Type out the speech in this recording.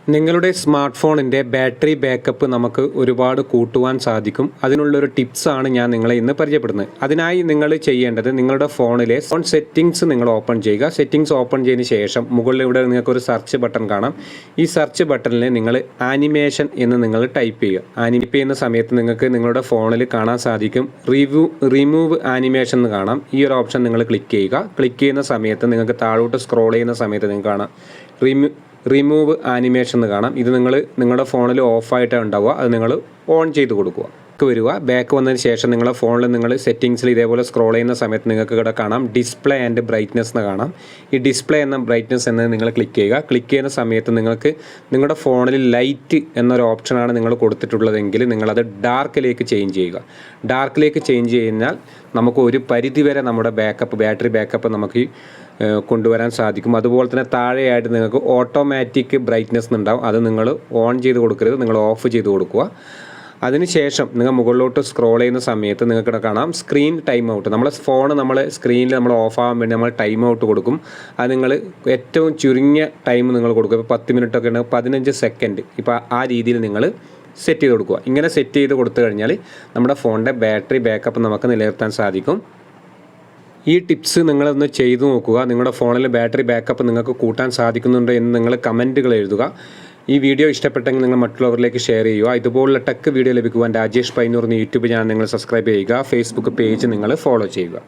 നിങ്ങളുടെ സ്മാർട്ട് ഫോണിൻ്റെ battery backup നമുക്ക് ഒരുപാട് കൂട്ടുവാൻ സാധിക്കും. അതിനുള്ളൊരു ടിപ്സാണ് ഞാൻ നിങ്ങളെ ഇന്ന് പരിചയപ്പെടുന്നത്. അതിനായി നിങ്ങൾ ചെയ്യേണ്ടത് നിങ്ങളുടെ ഫോണിലെ ഫോൺ സെറ്റിങ്സ് നിങ്ങൾ ഓപ്പൺ ചെയ്യുക. സെറ്റിങ്സ് ഓപ്പൺ ചെയ്തതിന് ശേഷം മുകളിലൂടെ നിങ്ങൾക്കൊരു സെർച്ച് ബട്ടൺ കാണാം. ഈ സെർച്ച് ബട്ടണിൽ നിങ്ങൾ ആനിമേഷൻ എന്ന് നിങ്ങൾ ടൈപ്പ് ചെയ്യുക. ടൈപ്പ് ചെയ്യുന്ന സമയത്ത് നിങ്ങൾക്ക് നിങ്ങളുടെ ഫോണിൽ കാണാൻ സാധിക്കും റിമൂവ് ആനിമേഷൻ എന്ന് കാണാം. ഈ ഒരു ഓപ്ഷൻ നിങ്ങൾ ക്ലിക്ക് ചെയ്യുക. ക്ലിക്ക് ചെയ്യുന്ന സമയത്ത് നിങ്ങൾക്ക് താഴോട്ട് സ്ക്രോൾ ചെയ്യുന്ന സമയത്ത് നിങ്ങൾക്ക് കാണാം റിമൂവ് ആനിമേഷൻ എന്ന് കാണാം. ഇത് നിങ്ങളുടെ ഫോണിൽ ഓഫായിട്ടാണ് ഉണ്ടാവുക. അത് നിങ്ങൾ ഓൺ ചെയ്ത് കൊടുക്കുക. ബാക്ക് വന്നതിന് ശേഷം നിങ്ങളുടെ ഫോണിൽ നിങ്ങൾ സെറ്റിങ്സിൽ ഇതേപോലെ സ്ക്രോൾ ചെയ്യുന്ന സമയത്ത് നിങ്ങൾക്ക് ഇവിടെ കാണാം ഡിസ്പ്ലേ ആൻഡ് ബ്രൈറ്റ്നസ് എന്ന് കാണാം. ഈ ഡിസ്പ്ലേ എന്ന ബ്രൈറ്റ്നസ് എന്നത് നിങ്ങൾ ക്ലിക്ക് ചെയ്യുക. ക്ലിക്ക് ചെയ്യുന്ന സമയത്ത് നിങ്ങൾക്ക് നിങ്ങളുടെ ഫോണിൽ ലൈറ്റ് എന്നൊരു ഓപ്ഷനാണ് നിങ്ങൾ കൊടുത്തിട്ടുള്ളതെങ്കിൽ നിങ്ങളത് ഡാർക്കിലേക്ക് ചേഞ്ച് ചെയ്യുക. ഡാർക്കിലേക്ക് ചേഞ്ച് കഴിഞ്ഞാൽ നമുക്ക് ഒരു പരിധിവരെ നമ്മുടെ ബാറ്ററി ബാക്കപ്പ് നമുക്ക് കൊണ്ടുവരാൻ സാധിക്കും. അതുപോലെ തന്നെ താഴെയായിട്ട് നിങ്ങൾക്ക് ഓട്ടോമാറ്റിക് ബ്രൈറ്റ്നസ് ഉണ്ടാവും. അത് നിങ്ങൾ ഓൺ ചെയ്ത് കൊടുക്കരുത്, നിങ്ങൾ ഓഫ് ചെയ്ത് കൊടുക്കുക. അതിനുശേഷം നിങ്ങൾ മുകളിലോട്ട് സ്ക്രോൾ ചെയ്യുന്ന സമയത്ത് നിങ്ങൾക്ക് കാണാം സ്ക്രീൻ ടൈം ഔട്ട്. നമ്മളെ സ്ക്രീനിൽ നമ്മൾ ഓഫ് ആകാൻ വേണ്ടി നമ്മൾ ടൈം ഔട്ട് കൊടുക്കും. അത് നിങ്ങൾ ഏറ്റവും ചുരുങ്ങിയ ടൈം നിങ്ങൾ കൊടുക്കുക. ഇപ്പോൾ 10 മിനിറ്റൊക്കെ ഉണ്ടെങ്കിൽ 15 സെക്കൻഡ് ഇപ്പോൾ ആ രീതിയിൽ നിങ്ങൾ സെറ്റ് ചെയ്ത് കൊടുക്കുക. ഇങ്ങനെ സെറ്റ് ചെയ്ത് കൊടുത്തു കഴിഞ്ഞാൽ നമ്മുടെ ഫോണിൻ്റെ ബാറ്ററി ബാക്കപ്പ് നമുക്ക് നിലനിർത്താൻ സാധിക്കും. ഈ ടിപ്സ് നിങ്ങളൊന്ന് ചെയ്തു നോക്കുക. നിങ്ങളുടെ ഫോണിൽ ബാറ്ററി ബാക്കപ്പ് നിങ്ങൾക്ക് കൂട്ടാൻ സാധിക്കുന്നുണ്ടോ എന്ന് നിങ്ങൾ കമൻറ്റുകൾ എഴുതുക. ഈ വീഡിയോ ഇഷ്ടപ്പെട്ടെങ്കിൽ നിങ്ങൾ മറ്റുള്ളവരിലേക്ക് ഷെയർ ചെയ്യുക. ഇതുപോലുള്ള ടെക് വീഡിയോ ലഭിക്കുവാൻ രാജേഷ് പൈനൂർ എന്ന യൂട്യൂബ് ചാനൽ നിങ്ങൾ സബ്സ്ക്രൈബ് ചെയ്യുക. ഫേസ്ബുക്ക് പേജ് നിങ്ങൾ ഫോളോ ചെയ്യുക.